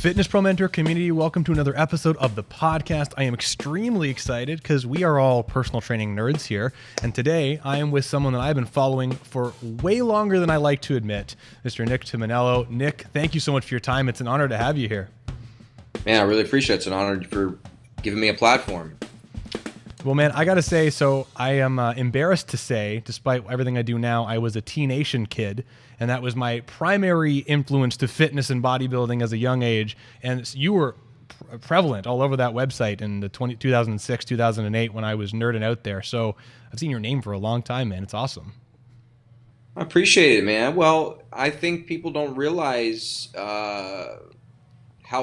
Fitness Pro Mentor community, welcome to another episode of the podcast. I am extremely excited because we are all personal training nerds here. And today I am with someone that I've been following for way longer than I like to admit, Mr. Nick Tumminello. Nick, thank you so much for your time. It's an honor to have you here. Man, I really appreciate it. It's an honor for giving me a platform. Well, man, I got to say, so I am embarrassed to say, despite everything I do now, I was a T-Nation kid, and that was my primary influence to fitness and bodybuilding as a young age. And you were prevalent all over that website in the 2006, 2008 when I was nerding out there. So I've seen your name for a long time, man. It's awesome. I appreciate it, man. Well, I think people don't realize how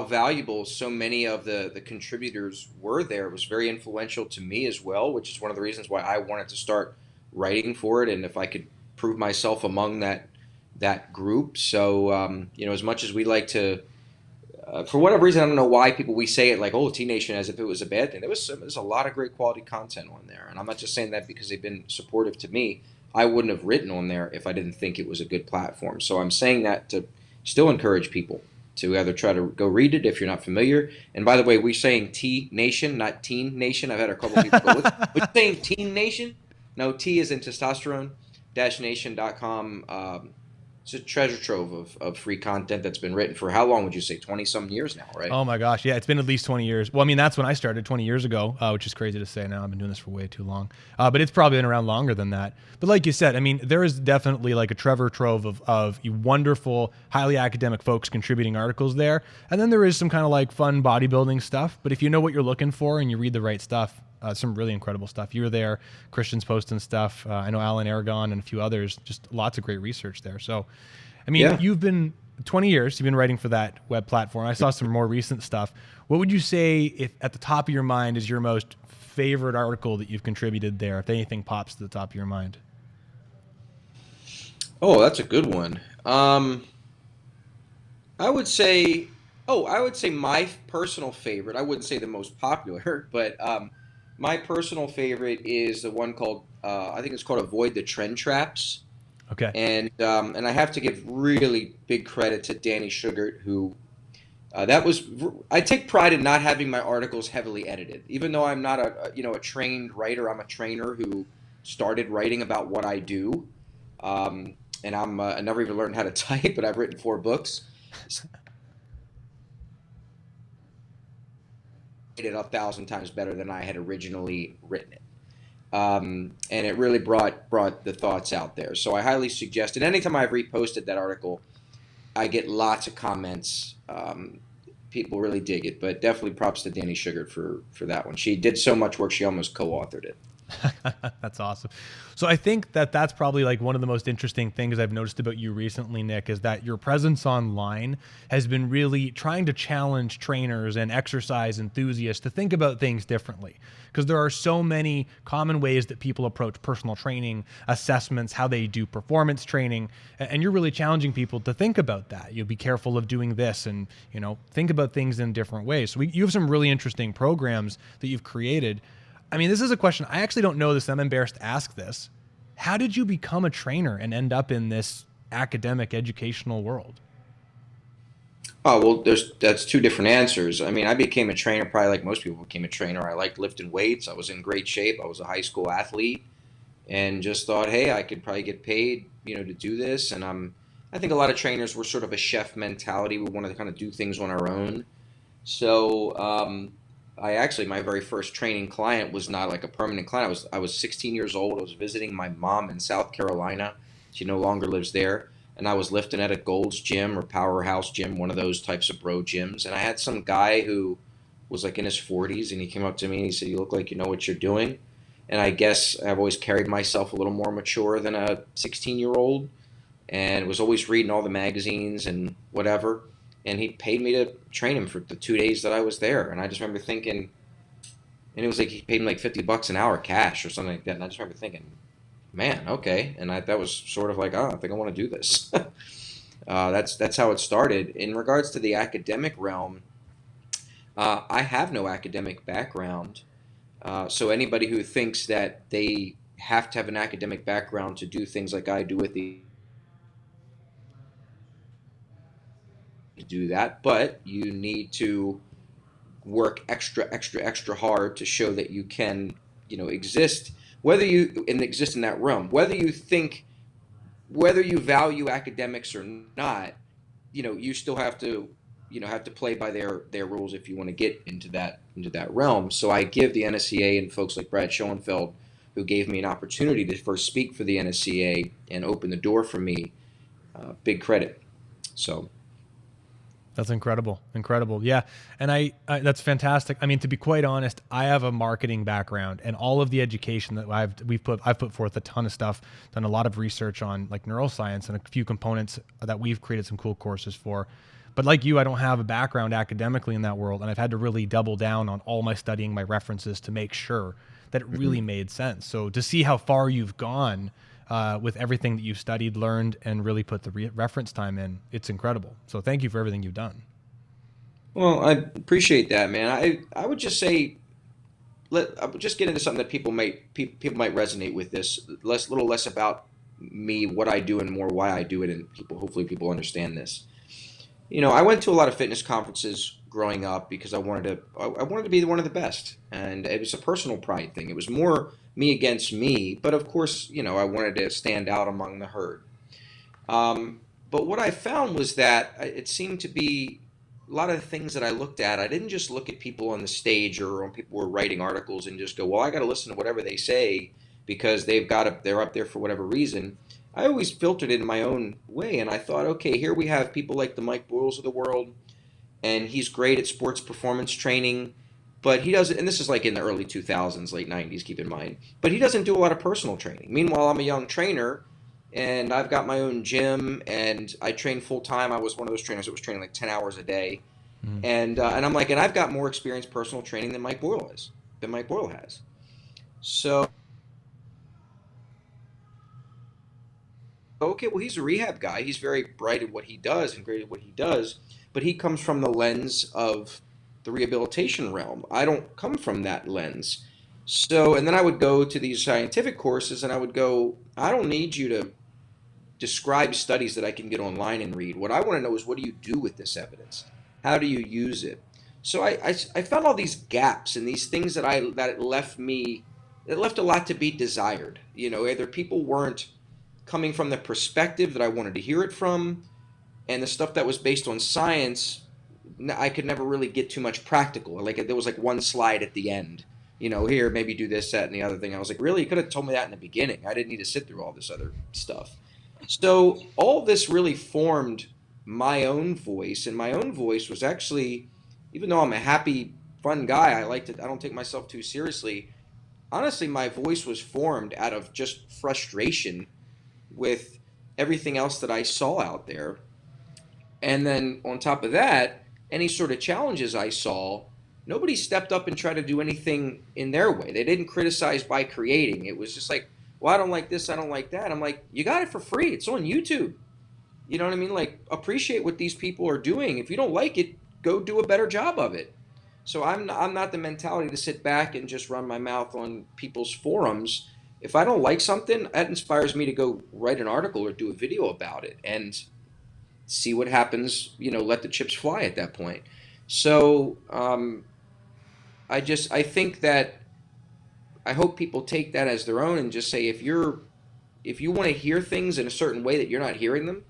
valuable so many of the contributors were there. It was very influential to me as well, which is one of the reasons why I wanted to start writing for it, and if I could prove myself among that group. So, as much as we like to, for whatever reason, I don't know why we say it like, oh, T-Nation, as if it was a bad thing. There's a lot of great quality content on there, and I'm not just saying that because they've been supportive to me. I wouldn't have written on there if I didn't think it was a good platform. So I'm saying that to still encourage people to either try to go read it if you're not familiar. And by the way, we're saying T-Nation, not Teen Nation. I've had a couple people go, we're saying Teen Nation? No, T is in testosterone-nation.com. It's a treasure trove of free content that's been written for how long would you say? 20-some years now, right? Oh my gosh, yeah, it's been at least 20 years. Well, I mean, that's when I started 20 years ago, which is crazy to say now. I've been doing this for way too long. But it's probably been around longer than that. But like you said, I mean, there is definitely like a treasure trove of wonderful, highly academic folks contributing articles there. And then there is some kind of like fun bodybuilding stuff. But if you know what you're looking for and you read the right stuff, some really incredible stuff. You were there, Christian's posting stuff. I know Alan Aragon and a few others, just lots of great research there. So, I mean, yeah. You've been 20 years, you've been writing for that web platform. I saw some more recent stuff. What would you say if at the top of your mind is your most favorite article that you've contributed there, if anything pops to the top of your mind? Oh, that's a good one. I would say my personal favorite, I wouldn't say the most popular, but my personal favorite is the one called, I think it's called Avoid the Trend Traps. Okay. And I have to give really big credit to Danny Sugart, who I take pride in not having my articles heavily edited. Even though I'm not a trained writer, I'm a trainer who started writing about what I do. And I never even learned how to type, but I've written 4 books. It 1,000 times better than I had originally written it. And it really brought the thoughts out there. So I highly suggest it. Anytime I've reposted that article, I get lots of comments. People really dig it, but definitely props to Danny Sugart for that one. She did so much work, she almost co-authored it. That's awesome. So I think that's probably like one of the most interesting things I've noticed about you recently, Nick, is that your presence online has been really trying to challenge trainers and exercise enthusiasts to think about things differently. Because there are so many common ways that people approach personal training, assessments, how they do performance training, and you're really challenging people to think about that. You'll be careful of doing this and, think about things in different ways. So you have some really interesting programs that you've created. I mean, this is a question. I actually don't know this. I'm embarrassed to ask this. How did you become a trainer and end up in this academic educational world? Oh, well, that's 2 different answers. I mean, I became a trainer probably like most people became a trainer. I liked lifting weights. I was in great shape. I was a high school athlete and just thought, hey, I could probably get paid, to do this. And I think a lot of trainers were sort of a chef mentality. We wanted to kind of do things on our own. So, my very first training client was not like a permanent client. I was 16 years old. I was visiting my mom in South Carolina. She no longer lives there. And I was lifting at a Gold's Gym or Powerhouse Gym, one of those types of bro gyms. And I had some guy who was like in his 40s, and he came up to me and he said, "You look like you know what you're doing." And I guess I've always carried myself a little more mature than a 16-year-old and was always reading all the magazines and whatever. And he paid me to train him for the 2 days that I was there. And I just remember thinking, and it was like he paid me like $50 an hour cash or something like that. And I just remember thinking, man, okay. And that was sort of like, oh, I think I want to do this. That's how it started. In regards to the academic realm, I have no academic background. So anybody who thinks that they have to have an academic background to do things like I do with the to do that, but you need to work extra hard to show that you can, exist, whether you and exist in that realm, whether you value academics or not. You still have to, have to play by their rules if you want to get into that realm. So I give the NSCA and folks like Brad Schoenfeld, who gave me an opportunity to first speak for the NSCA and open the door for me, big credit. So That's incredible. Incredible. Yeah. And that's fantastic. I mean, to be quite honest, I have a marketing background, and all of the education that I've put forth a ton of stuff, done a lot of research on like neuroscience and a few components that we've created some cool courses for. But like you, I don't have a background academically in that world. And I've had to really double down on all my studying, my references, to make sure that it really made sense. So to see how far you've gone with everything that you've studied, learned, and really put the reference time in, it's incredible. So thank you for everything you've done. well, I appreciate that, man. I would just say, I would just get into something that people might resonate with. This little less about me, what I do, and more why I do it, and hopefully people understand this. I went to a lot of fitness conferences growing up because I wanted to be one of the best, and it was a personal pride thing. It was more me against me, but of course, I wanted to stand out among the herd. But what I found was that it seemed to be a lot of the things that I looked at. I didn't just look at people on the stage or when people were writing articles and just go, well, I got to listen to whatever they say because they're up there for whatever reason. I always filtered it in my own way, and I thought, okay, here we have people like the Mike Boyles of the world, and he's great at sports performance training, but he doesn't, and this is like in the early 2000s, late 90s, keep in mind, but he doesn't do a lot of personal training. Meanwhile, I'm a young trainer, and I've got my own gym, and I train full time. I was one of those trainers that was training like 10 hours a day, and I'm like, and I've got more experience personal training than Mike Boyle has. So okay, well, he's a rehab guy. He's very bright at what he does and great at what he does, but he comes from the lens of the rehabilitation realm. I don't come from that lens. So, and then I would go to these scientific courses and I would go, I don't need you to describe studies that I can get online and read. What I want to know is, what do you do with this evidence? How do you use it? So I found all these gaps and these things that it left a lot to be desired. Either people weren't coming from the perspective that I wanted to hear it from, and the stuff that was based on science, I could never really get too much practical. Like there was like one slide at the end, here, maybe do this, that, and the other thing. I was like, really? You could have told me that in the beginning. I didn't need to sit through all this other stuff. So all this really formed my own voice, and my own voice was actually, even though I'm a happy, fun guy, I don't take myself too seriously. Honestly, my voice was formed out of just frustration with everything else that I saw out there. And then on top of that, any sort of challenges I saw, nobody stepped up and tried to do anything in their way. They didn't criticize by creating. It was just like, well, I don't like this, I don't like that. I'm like, you got it for free. It's on YouTube. You know what I mean? Like, appreciate what these people are doing. If you don't like it, go do a better job of it. So I'm not the mentality to sit back and just run my mouth on people's forums. If I don't like something, that inspires me to go write an article or do a video about it and see what happens, let the chips fly at that point. So I think that I hope people take that as their own and just say, if you want to hear things in a certain way that you're not hearing them,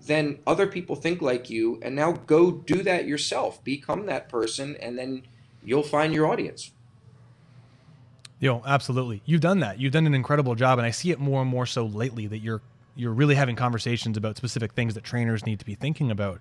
then other people think like you, and now go do that yourself. Become that person, and then you'll find your audience. Absolutely. You've done that. You've done an incredible job, and I see it more and more so lately that you're really having conversations about specific things that trainers need to be thinking about.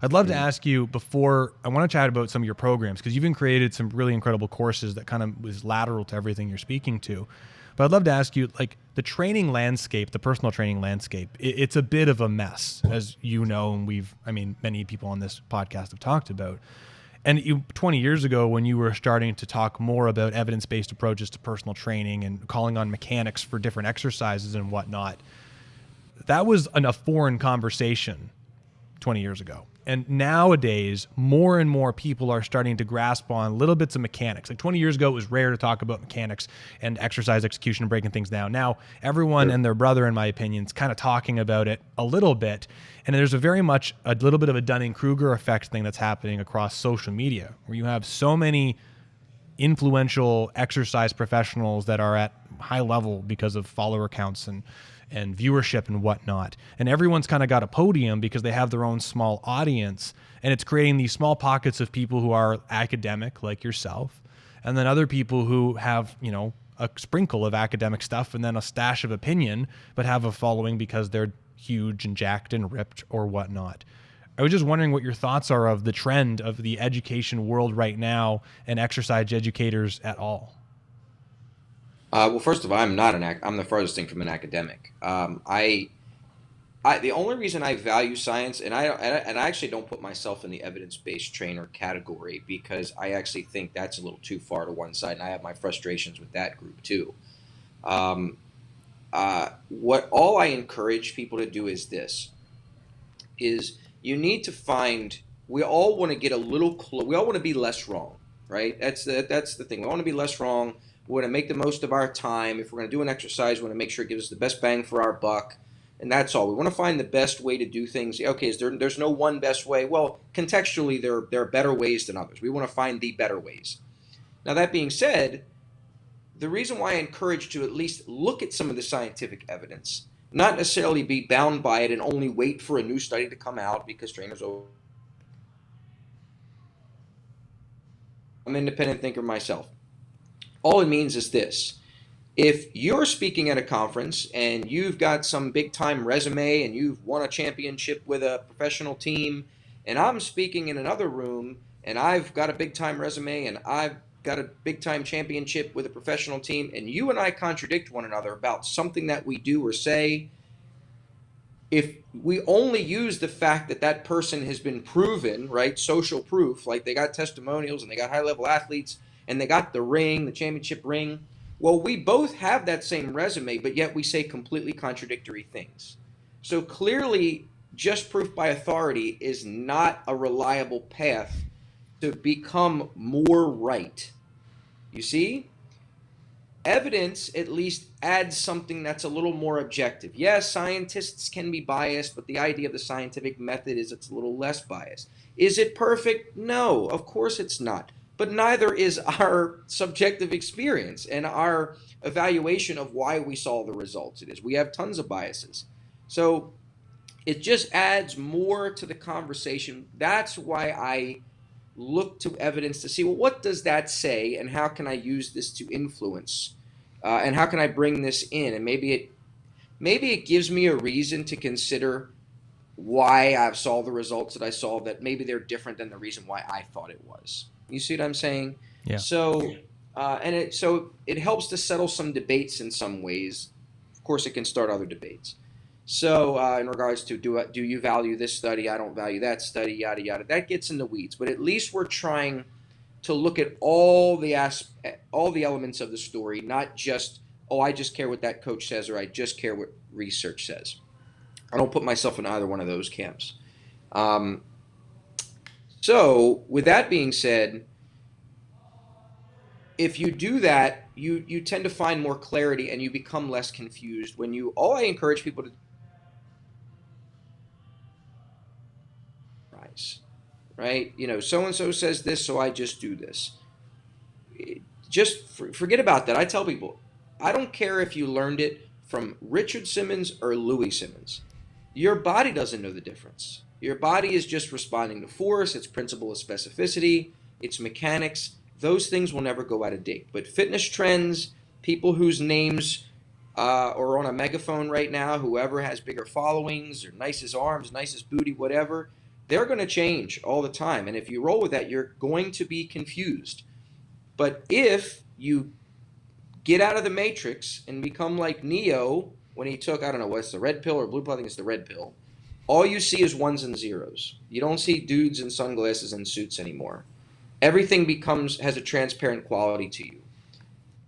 I'd love to ask you, before I want to chat about some of your programs, because you've even created some really incredible courses that kind of was lateral to everything you're speaking to. But I'd love to ask you, like, the training landscape, the personal training landscape, it's a bit of a mess, as you know, and many people on this podcast have talked about. And 20 years ago, when you were starting to talk more about evidence-based approaches to personal training and calling on mechanics for different exercises and whatnot, that was a foreign conversation 20 years ago. And nowadays, more and more people are starting to grasp on little bits of mechanics. Like 20 years ago, it was rare to talk about mechanics and exercise execution and breaking things down. Now, everyone and their brother, in my opinion, is kind of talking about it a little bit. And there's a little bit of a Dunning-Kruger effect thing that's happening across social media, where you have so many influential exercise professionals that are at high level because of follower counts and viewership and whatnot. And everyone's kind of got a podium because they have their own small audience. And it's creating these small pockets of people who are academic, like yourself, and then other people who have, a sprinkle of academic stuff and then a stash of opinion, but have a following because they're huge and jacked and ripped or whatnot. I was just wondering what your thoughts are of the trend of the education world right now and exercise educators at all. Well, first of all, I'm not I'm the furthest thing from an academic. The only reason I value science, and I actually don't put myself in the evidence-based trainer category because I actually think that's a little too far to one side, and I have my frustrations with that group too. What all I encourage people to do is this: is you need to find. We all want to get a little close. We all want to be less wrong, right? That's the thing. We want to be less wrong. We want to make the most of our time. If we're going to do an exercise, we want to make sure it gives us the best bang for our buck. And that's all. We want to find the best way to do things. Okay, there's no one best way. Well, contextually, there are better ways than others. We want to find the better ways. Now, that being said, the reason why I encourage to at least look at some of the scientific evidence, not necessarily be bound by it and only wait for a new study to come out because trainers are... I'm an independent thinker myself. All it means is this: if you're speaking at a conference and you've got some big time resume and you've won a championship with a professional team, and I'm speaking in another room and I've got a big time resume and I've got a big time championship with a professional team, and you and I contradict one another about something that we do or say, if we only use the fact that that person has been proven, right, social proof, like they got testimonials and they got high level athletes and they got the ring, the championship ring. Well, we both have that same resume, but yet we say completely contradictory things. So clearly, just proof by authority is not a reliable path to become more right. You see? Evidence at least adds something that's a little more objective. Yes, scientists can be biased, but the idea of the scientific method is it's a little less biased. Is it perfect? No, of course it's not. But neither is our subjective experience and our evaluation of why we saw the results. It is. We have tons of biases. So it just adds more to the conversation. That's why I look to evidence to see, well, what does that say and how can I use this to influence? And how can I bring this in? And maybe it gives me a reason to consider why I saw the results that I saw, that maybe they're different than the reason why I thought it was. You see what I'm saying? Yeah. So, it helps to settle some debates in some ways. Of course, it can start other debates. So, in regards to do you value this study? I don't value that study. Yada yada. That gets in the weeds. But at least we're trying to look at all the elements of the story, not just, oh, I just care what that coach says, or I just care what research says. I don't put myself in either one of those camps. So, with that being said, if you do that, you tend to find more clarity and you become less confused. All I encourage people to do, right? So-and-so says this, so I just do this. Just forget about that. I tell people, I don't care if you learned it from Richard Simmons or Louis Simmons. Your body doesn't know the difference. Your body is just responding to force, its principle of specificity, its mechanics. Those things will never go out of date. But fitness trends, people whose names are on a megaphone right now, whoever has bigger followings or nicest arms, nicest booty, whatever, they're going to change all the time. And if you roll with that, you're going to be confused. But if you get out of the matrix and become like Neo when he took, I don't know, what's the red pill or blue pill? I think it's the red pill. All you see is ones and zeros. You don't see dudes in sunglasses and suits anymore. Everything has a transparent quality to you.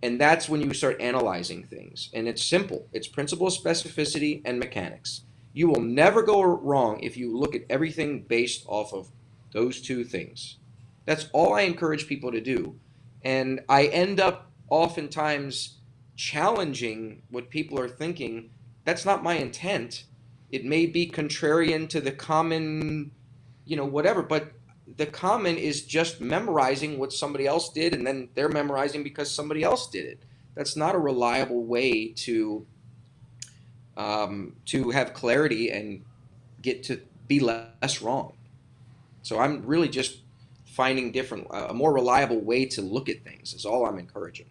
And that's when you start analyzing things. And it's simple. It's principle of specificity and mechanics. You will never go wrong if you look at everything based off of those two things. That's all I encourage people to do. And I end up oftentimes challenging what people are thinking. That's not my intent. It may be contrarian to the common, whatever, but the common is just memorizing what somebody else did, and then they're memorizing because somebody else did it. That's not a reliable way to have clarity and get to be less wrong. So I'm really just finding a more reliable way to look at things is all I'm encouraging.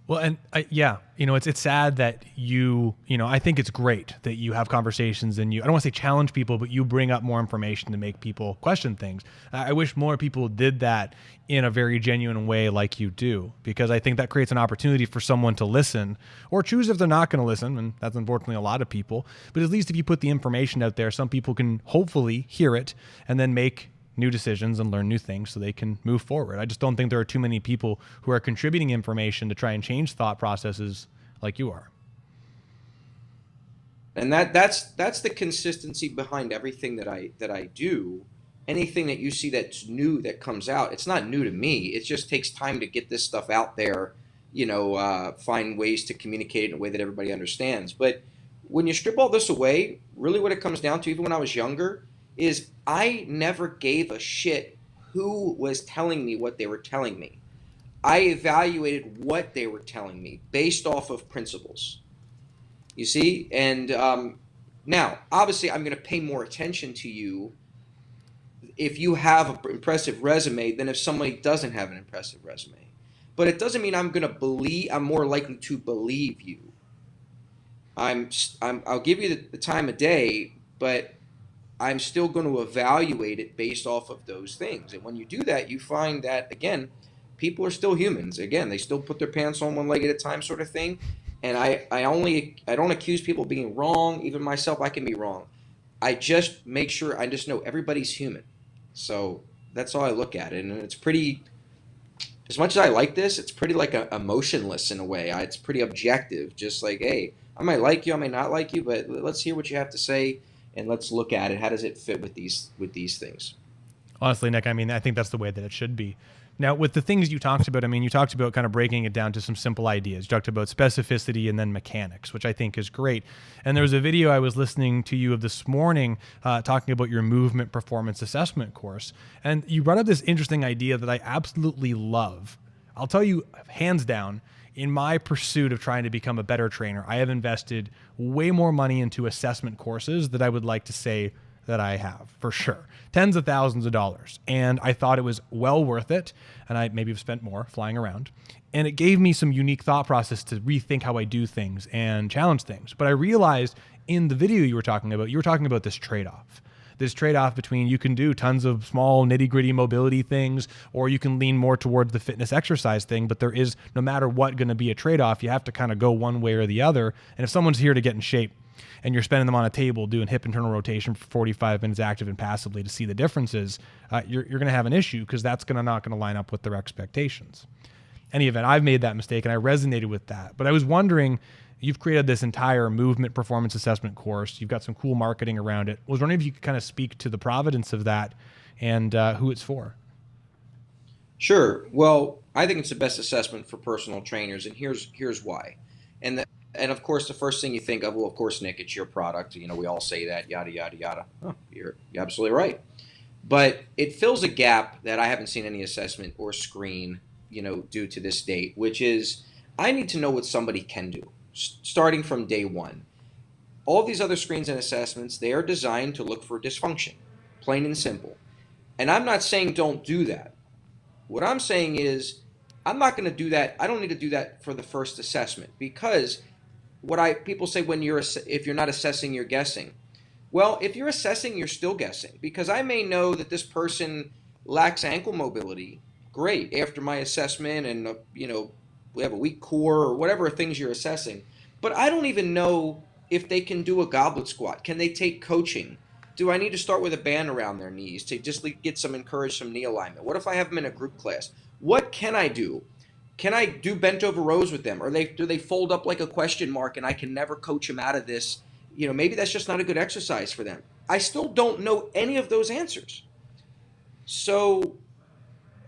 Well, and yeah, it's sad that I think it's great that you have conversations and I don't want to say challenge people, but you bring up more information to make people question things. I wish more people did that in a very genuine way like you do, because I think that creates an opportunity for someone to listen or choose if they're not going to listen. And that's unfortunately a lot of people, but at least if you put the information out there, some people can hopefully hear it and then make new decisions and learn new things so they can move forward. I just don't think there are too many people who are contributing information to try and change thought processes like you are. And that's the consistency behind everything that I do. Anything that you see that's new that comes out, it's not new to me. It just takes time to get this stuff out there, find ways to communicate in a way that everybody understands. But when you strip all this away, really what it comes down to, even when I was younger, is I never gave a shit who was telling me what they were telling me. I evaluated what they were telling me based off of principles. You see? And now, obviously, I'm going to pay more attention to you if you have an impressive resume than if somebody doesn't have an impressive resume. But it doesn't mean I'm more likely to believe you. I'll give you the time of day, but I'm still going to evaluate it based off of those things. And when you do that, you find that, again, people are still humans. Again, they still put their pants on one leg at a time sort of thing. And I don't accuse people of being wrong. Even myself, I can be wrong. I just make sure, I just know everybody's human. So that's all I look at it. And it's pretty, as much as I like this, it's pretty like emotionless in a way. It's pretty objective. Just like, hey, I might like you, I may not like you, but let's hear what you have to say. And let's look at it. How does it fit with these things? Honestly, Nick, I think that's the way that it should be. Now, with the things you talked about, you talked about kind of breaking it down to some simple ideas. You talked about specificity and then mechanics, which I think is great. And there was a video I was listening to you of this morning talking about your movement performance assessment course. And you brought up this interesting idea that I absolutely love. I'll tell you, hands down, in my pursuit of trying to become a better trainer, I have invested way more money into assessment courses that I would like to say that I have, for sure. Tens of thousands of dollars. And I thought it was well worth it. And I maybe have spent more flying around. And it gave me some unique thought process to rethink how I do things and challenge things. But I realized in the video you were talking about this trade-off. This trade-off between you can do tons of small nitty-gritty mobility things, or you can lean more towards the fitness exercise thing, but there is, no matter what, going to be a trade-off. You have to kind of go one way or the other. And if someone's here to get in shape and you're spending them on a table doing hip internal rotation for 45 minutes active and passively to see the differences, you're going to have an issue because that's not going to line up with their expectations. Any event, I've made that mistake and I resonated with that. But I was wondering, you've created this entire movement performance assessment course. You've got some cool marketing around it. I was wondering if you could kind of speak to the providence of that and who it's for. Sure. Well, I think it's the best assessment for personal trainers, and here's why. And of course, the first thing you think of, well, of course, Nick, it's your product. We all say that, yada yada yada. Oh, you're absolutely right. But it fills a gap that I haven't seen any assessment or screen, do to this date, which is I need to know what somebody can do. Starting from day one. All these other screens and assessments, they are designed to look for dysfunction, plain and simple. And I'm not saying don't do that. What I'm saying is I'm not going to do that. I don't need to do that for the first assessment, because people say if you're not assessing, you're guessing. Well, if you're assessing, you're still guessing, because I may know that this person lacks ankle mobility. Great. After my assessment and we have a weak core or whatever things you're assessing. But I don't even know if they can do a goblet squat. Can they take coaching? Do I need to start with a band around their knees to just get some knee alignment? What if I have them in a group class? What can I do? Can I do bent over rows with them? Or do they fold up like a question mark and I can never coach them out of this, maybe that's just not a good exercise for them. I still don't know any of those answers. So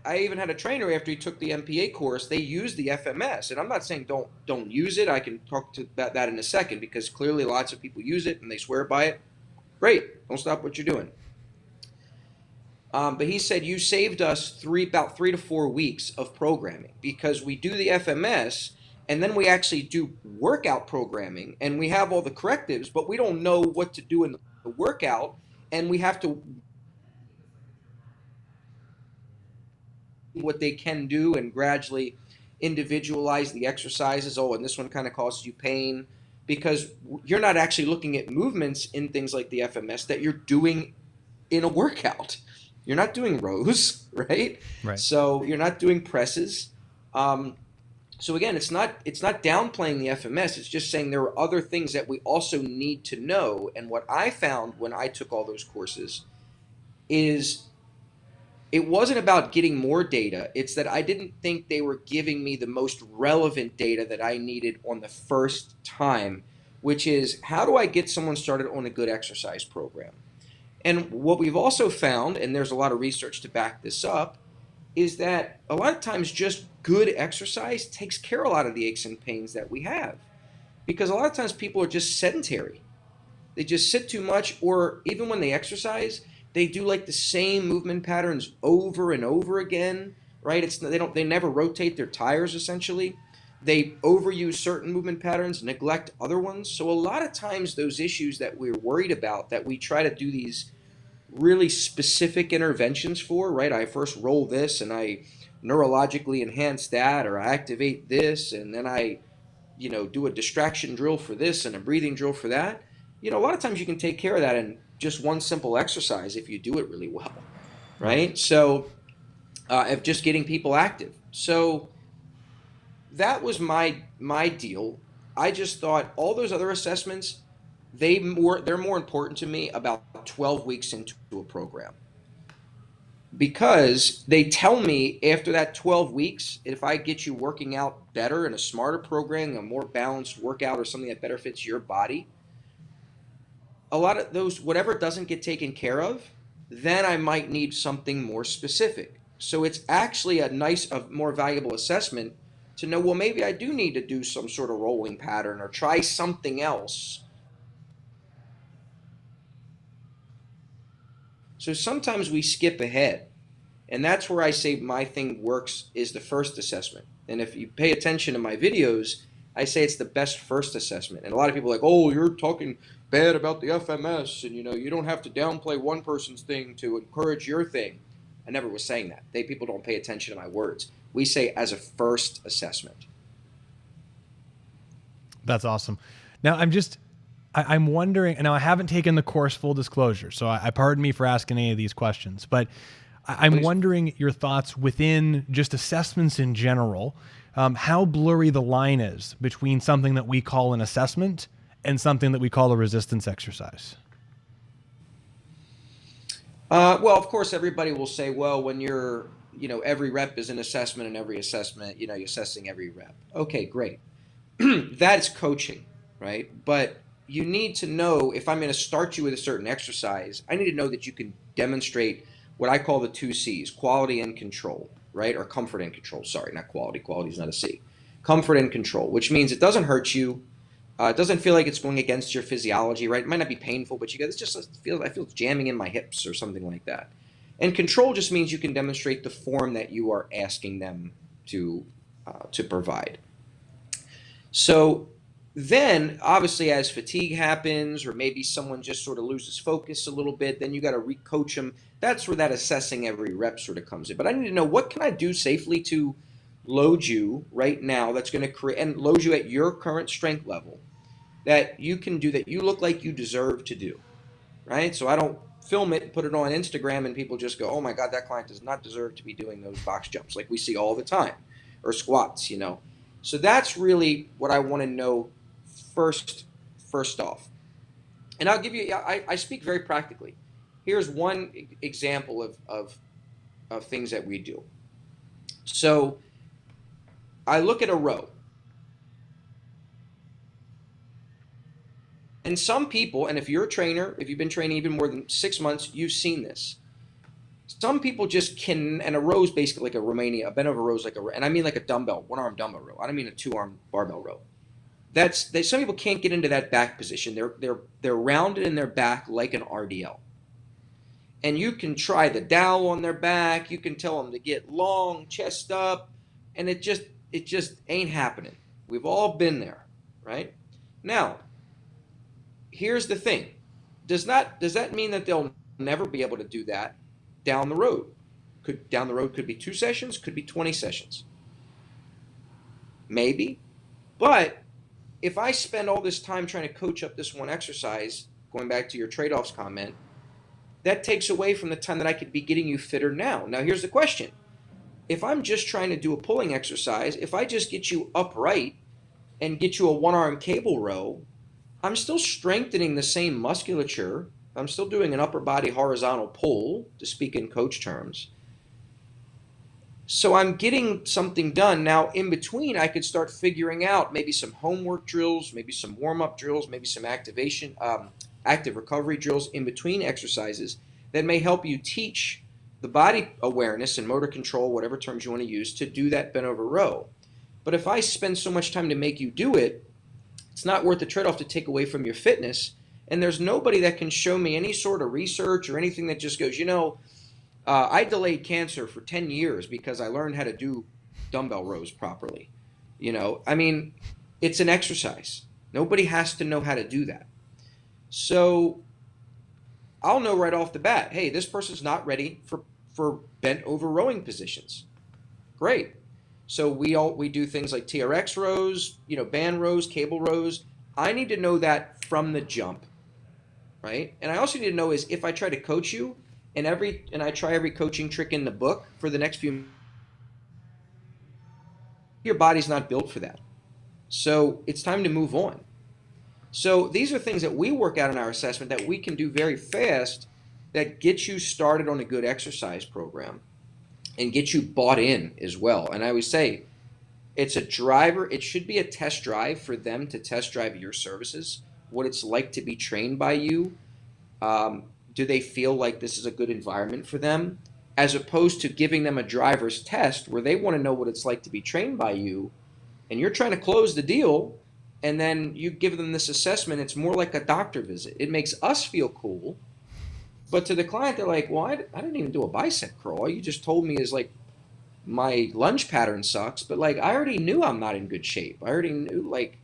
I even had a trainer after he took the MPA course. They used the FMS, and I'm not saying don't use it. I can talk about that in a second, because clearly lots of people use it and they swear by it. Great, don't stop what you're doing. But he said, you saved us about 3 to 4 weeks of programming, because we do the FMS and then we actually do workout programming and we have all the correctives, but we don't know what to do in the workout, and we have to what they can do and gradually individualize the exercises. Oh, and this one kind of causes you pain, because you're not actually looking at movements in things like the FMS that you're doing in a workout. You're not doing rows, right? Right. So you're not doing presses. So again, it's not downplaying the FMS. It's just saying there are other things that we also need to know. And what I found when I took all those courses is it wasn't about getting more data. It's that I didn't think they were giving me the most relevant data that I needed on the first time, which is, how do I get someone started on a good exercise program? And what we've also found, and there's a lot of research to back this up, is that a lot of times just good exercise takes care of a lot of the aches and pains that we have. Because a lot of times people are just sedentary. They just sit too much, or even when they exercise, they do like the same movement patterns over and over again, right? They never rotate their tires essentially. They overuse certain movement patterns, neglect other ones. So a lot of times those issues that we're worried about, that we try to do these really specific interventions for, right? I first roll this and I neurologically enhance that, or I activate this, and then I, do a distraction drill for this and a breathing drill for that. A lot of times you can take care of that in just one simple exercise if you do it really well, right? So, of just getting people active. So that was my deal. I just thought all those other assessments, they're more important to me about 12 weeks into a program, because they tell me after that 12 weeks, if I get you working out better in a smarter program, a more balanced workout, or something that better fits your body, a lot of those, whatever doesn't get taken care of, then I might need something more specific. So it's actually a more valuable assessment to know, well, maybe I do need to do some sort of rolling pattern or try something else. So sometimes we skip ahead. And that's where I say my thing works, is the first assessment. And if you pay attention to my videos, I say it's the best first assessment. And a lot of people are like, oh, you're talking bad about the FMS, and you don't have to downplay one person's thing to encourage your thing. I never was saying that. People don't pay attention to my words. We say as a first assessment. That's awesome. Now I'm wondering, now I haven't taken the course, full disclosure, so I pardon me for asking any of these questions, but I'm wondering your thoughts within just assessments in general, how blurry the line is between something that we call an assessment and something that we call a resistance exercise. Well, of course, everybody will say, well, when you're, every rep is an assessment, and every assessment, you're assessing every rep. Okay, great. That's coaching, right? But you need to know, if I'm going to start you with a certain exercise, I need to know that you can demonstrate what I call the 2 C's, quality and control, right? Or comfort and control. Sorry, not quality. Quality is not a C. Comfort and control, which means it doesn't hurt you. It doesn't feel like it's going against your physiology, right? It might not be painful, but I feel it's jamming in my hips or something like that. And control just means you can demonstrate the form that you are asking them to provide. So then, obviously, as fatigue happens, or maybe someone just sort of loses focus a little bit, then you got to re-coach them. That's where that assessing every rep sort of comes in. But I need to know, what can I do safely to load you right now that's going to create and load you at your current strength level, that you can do, that you look like you deserve to do, right? So I don't film it and put it on Instagram and people just go, oh my God, that client does not deserve to be doing those box jumps like we see all the time, or squats, So that's really what I want to know first off. And I'll give you, I speak very practically. Here's one example of things that we do. So I look at a row, And some people, and if you're a trainer, if you've been training even more than 6 months, you've seen this. Some people just can, and a row is basically like a bent over row is like and I mean like a dumbbell, one arm dumbbell row. I don't mean a 2 arm barbell row. Some people can't get into that back position. They're rounded in their back like an RDL. And you can try the dowel on their back. You can tell them to get long, chest up, and it just ain't happening. We've all been there, right? Now, here's the thing. Does that mean that they'll never be able to do that down the road? Down the road could be 2 sessions, could be 20 sessions. Maybe. But if I spend all this time trying to coach up this one exercise, going back to your trade-offs comment, that takes away from the time that I could be getting you fitter now. Now, here's the question. If I'm just trying to do a pulling exercise, if I just get you upright and get you a 1-arm cable row, I'm still strengthening the same musculature. I'm still doing an upper body horizontal pull, to speak in coach terms. So I'm getting something done. Now, in between, I could start figuring out maybe some homework drills, maybe some warm-up drills, maybe some active recovery drills in between exercises that may help you teach the body awareness and motor control, whatever terms you want to use, to do that bent over row. But if I spend so much time to make you do it, it's not worth the trade-off to take away from your fitness. And there's nobody that can show me any sort of research or anything that just goes, I delayed cancer for 10 years because I learned how to do dumbbell rows properly. It's an exercise. Nobody has to know how to do that. So I'll know right off the bat, hey, this person's not ready for bent over rowing positions. Great. So we do things like TRX rows, band rows, cable rows. I need to know that from the jump, right? And I also need to know is if I try to coach you and I try every coaching trick in the book for the next few, your body's not built for that. So it's time to move on. So these are things that we work out in our assessment that we can do very fast that get you started on a good exercise program and get you bought in as well. And I always say it's a driver. It should be a test drive for them to test drive your services, what it's like to be trained by you. Do they feel like this is a good environment for them? As opposed to giving them a driver's test where they want to know what it's like to be trained by you and you're trying to close the deal. And then you give them this assessment. It's more like a doctor visit. It makes us feel cool. But to the client, they're like, well, I didn't even do a bicep curl. All you just told me is like my lunge pattern sucks. But like I already knew I'm not in good shape. I already knew, like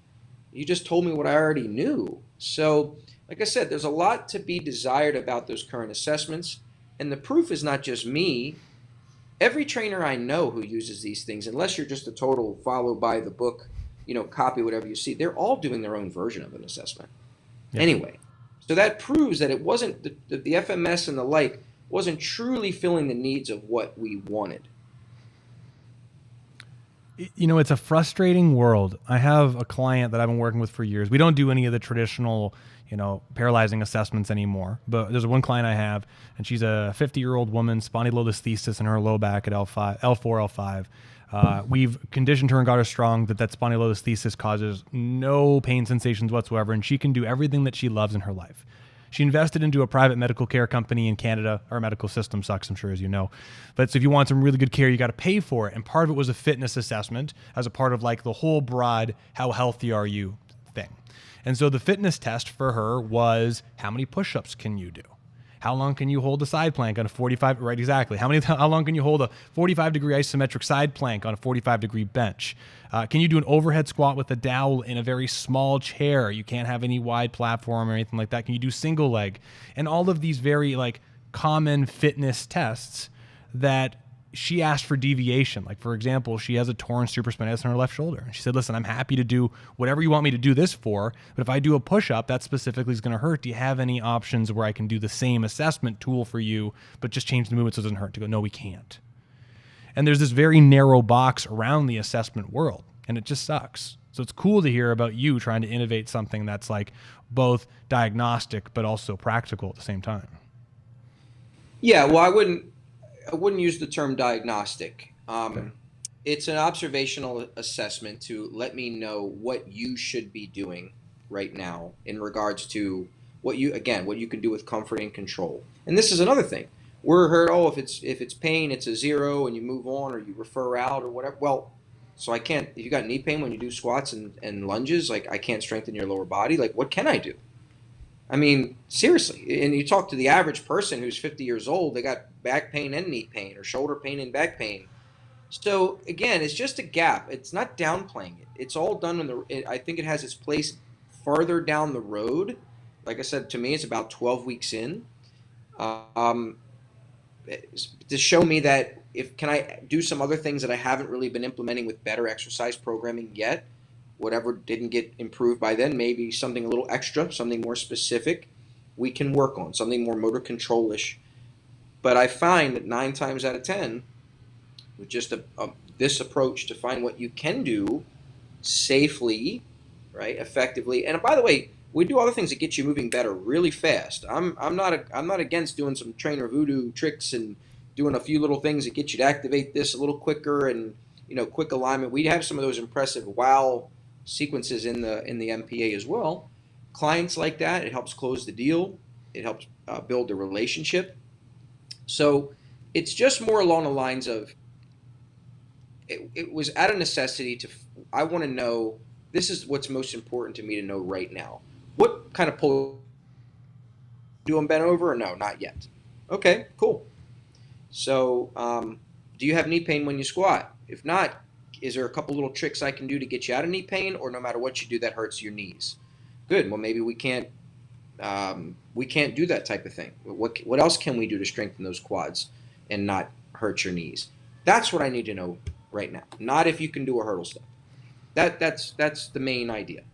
you just told me what I already knew. So like I said, there's a lot to be desired about those current assessments. And the proof is not just me. Every trainer I know who uses these things, unless you're just a total follow by the book, copy whatever you see, they're all doing their own version of an assessment. Yeah. Anyway, so that proves that it wasn't the FMS and the like wasn't truly filling the needs of what we wanted. It's a frustrating world. I have a client that I've been working with for years. We don't do any of the traditional, paralyzing assessments anymore. But there's one client I have, and she's a 50-year-old woman, spondylolisthesis in her low back at L4, L5. We've conditioned her and got her strong that spondylolisthesis causes no pain sensations whatsoever, and she can do everything that she loves in her life. She invested into a private medical care company in Canada. Our medical system sucks, I'm sure, as you know. But so if you want some really good care, you got to pay for it. And part of it was a fitness assessment as a part of like the whole broad, how healthy are you thing. And so the fitness test for her was, how many push-ups can you do? How long can you hold a side plank on a 45, right, exactly. How long can you hold a 45-degree isometric side plank on a 45-degree bench? Can you do an overhead squat with a dowel in a very small chair? You can't have any wide platform or anything like that. Can you do single leg? And all of these very common fitness tests that she asked for deviation. Like, for example, she has a torn supraspinatus in her left shoulder. And she said, listen, I'm happy to do whatever you want me to do this for, but if I do a push-up, that specifically is going to hurt. Do you have any options where I can do the same assessment tool for you, but just change the movement so it doesn't hurt? To go, no, we can't. And there's this very narrow box around the assessment world, and it just sucks. So it's cool to hear about you trying to innovate something that's both diagnostic but also practical at the same time. Yeah, well, I wouldn't use the term diagnostic. Okay. It's an observational assessment to let me know what you should be doing right now in regards to what you can do with comfort and control. And this is another thing. We're heard, oh, if it's pain, it's a zero, and you move on or you refer out or whatever. Well, so I can't. If you got knee pain when you do squats and lunges, like I can't strengthen your lower body. Like what can I do? I mean, seriously. And you talk to the average person who's 50 years old, they got back pain and knee pain, or shoulder pain and back pain. So again, it's just a gap. It's not downplaying it. It's all done in I think it has its place farther down the road. Like I said, to me, it's about 12 weeks in. Um, to show me that if can I do some other things that I haven't really been implementing with better exercise programming yet. Whatever didn't get improved by then, maybe something a little extra, something more specific we can work on, something more motor control-ish. But I find that 9 times out of 10, with just this approach to find what you can do safely, right, effectively. And by the way, we do other things that get you moving better really fast. I'm not against doing some trainer voodoo tricks and doing a few little things that get you to activate this a little quicker and quick alignment. We have some of those impressive wow sequences in the MPA as well. Clients like that. It helps close the deal. It helps build the relationship. So it's just more along the lines of it was out of necessity I want to know, this is what's most important to me to know right now. What kind of pull do them bent over or no? Not yet. Okay, cool. So do you have knee pain when you squat? If not, is there a couple little tricks I can do to get you out of knee pain, or no matter what you do that hurts your knees? Good. Well, maybe we can't do that type of thing. What else can we do to strengthen those quads and not hurt your knees? That's what I need to know right now. Not if you can do a hurdle step. That's the main idea.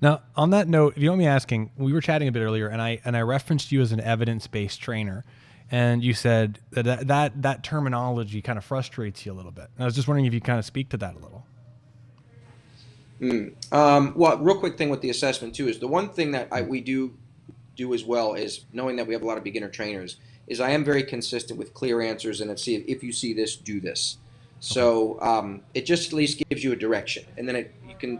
Now, on that note, if you don't mind me asking, we were chatting a bit earlier, and I referenced you as an evidence-based trainer, and you said that terminology kind of frustrates you a little bit. And I was just wondering if you kind of speak to that a little. Well, real quick thing with the assessment too is the one thing that we do as well is knowing that we have a lot of beginner trainers is I am very consistent with clear answers and see if you see this, do this. So it just at least gives you a direction, and then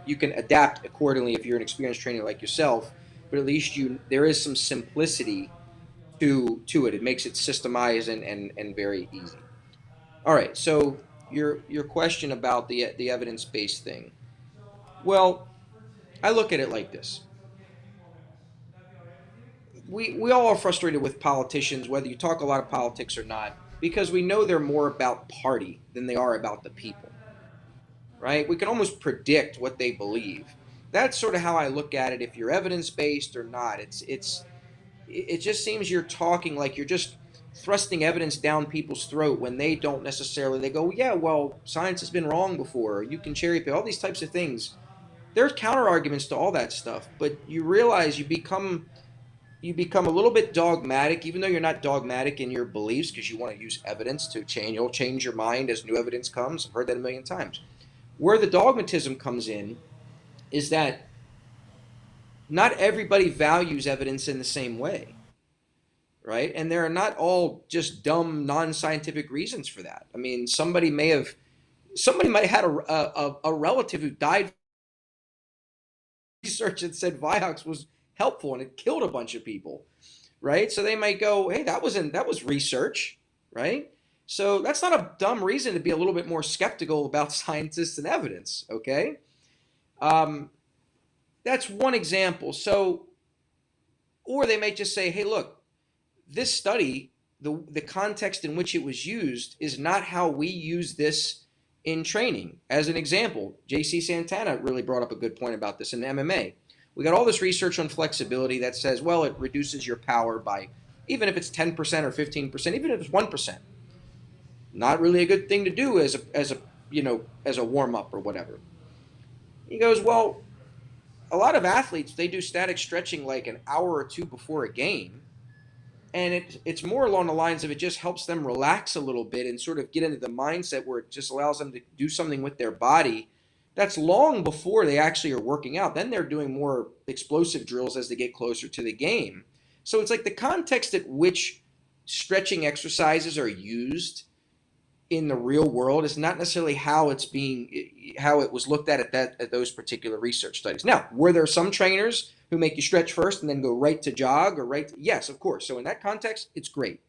you can adapt accordingly if you're an experienced trainer like yourself. But at least there is some simplicity to it. It makes it systemized and very easy. All right. So your question about the evidence-based thing. Well, I look at it like this. We all are frustrated with politicians, whether you talk a lot of politics or not, because we know they're more about party than they are about the people, right? We can almost predict what they believe. That's sort of how I look at it. If you're evidence-based or not, it just seems you're talking like you're just thrusting evidence down people's throat when they don't necessarily. They go, yeah, well, science has been wrong before. Or you can cherry pick all these types of things. There's counter arguments to all that stuff, but you realize you become a little bit dogmatic, even though you're not dogmatic in your beliefs because you want to use evidence to change. You'll change your mind as new evidence comes. I've heard that a million times. Where the dogmatism comes in is that not everybody values evidence in the same way, right? And there are not all just dumb, non-scientific reasons for that. I mean, somebody might have had a relative who died from research that said Vioxx was helpful and it killed a bunch of people, right? So they might go, hey, that was research, right? So that's not a dumb reason to be a little bit more skeptical about scientists and evidence, okay? That's one example. So, or they may just say, hey, look, this study, the context in which it was used is not how we use this in training. As an example, JC Santana really brought up a good point about this in MMA. We got all this research on flexibility that says, well, it reduces your power by, even if it's 10% or 15%, even if it's 1%. Not really a good thing to do as a warm up or whatever. He goes, well, a lot of athletes, they do static stretching like an hour or two before a game, and it's more along the lines of it just helps them relax a little bit and sort of get into the mindset where it just allows them to do something with their body. That's long before they actually are working out. Then they're doing more explosive drills as they get closer to the game. So it's like the context at which stretching exercises are used in the real world is not necessarily how it was looked at those particular research studies. Now, were there some trainers who make you stretch first and then go right to jog or yes, of course. So in that context, it's great.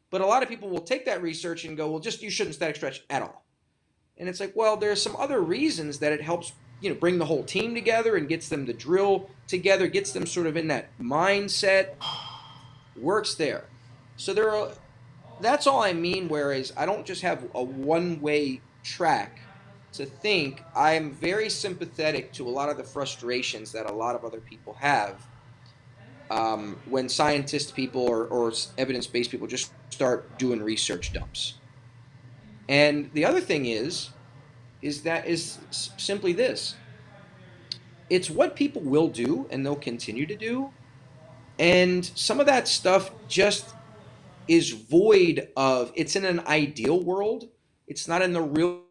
But a lot of people will take that research and go, well, just you shouldn't static stretch at all. And it's like, well, there's some other reasons that it helps, bring the whole team together and gets them to drill together, gets them sort of in that mindset, works there. So that's all I mean, whereas I don't just have a one-way track to think. I'm very sympathetic to a lot of the frustrations that a lot of other people have when scientist people or evidence-based people just start doing research dumps. And the other thing is simply this. It's what people will do and they'll continue to do. And some of that stuff just is void of, it's in an ideal world. It's not in the real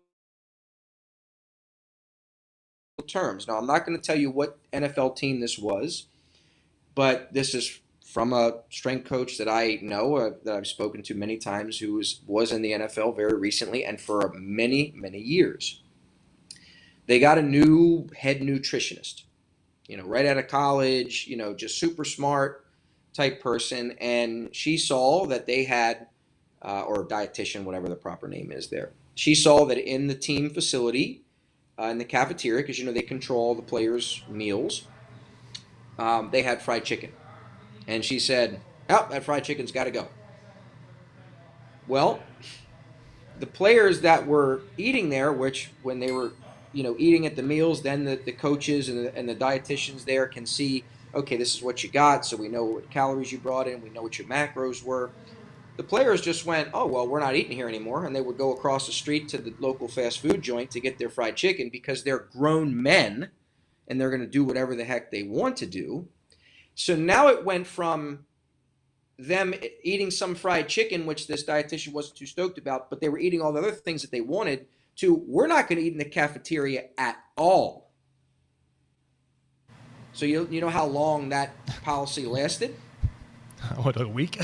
terms. Now, I'm not going to tell you what NFL team this was, but this is from a strength coach that I know, that I've spoken to many times, who was in the NFL very recently and for many, many years. They got a new head nutritionist, right out of college, just super smart type person. And she saw that they had, or dietitian, whatever the proper name is there. She saw that in the team facility, in the cafeteria, because, they control the players' meals, they had fried chicken. And she said, oh, that fried chicken's got to go. Well, the players that were eating there, which when they were, eating at the meals, then the coaches and the dietitians there can see, okay, this is what you got, so we know what calories you brought in, we know what your macros were. The players just went, oh, well, we're not eating here anymore, and they would go across the street to the local fast food joint to get their fried chicken because they're grown men, and they're going to do whatever the heck they want to do. So now it went from them eating some fried chicken, which this dietitian wasn't too stoked about, but they were eating all the other things that they wanted, to we're not going to eat in the cafeteria at all. So you know how long that policy lasted? What, a week?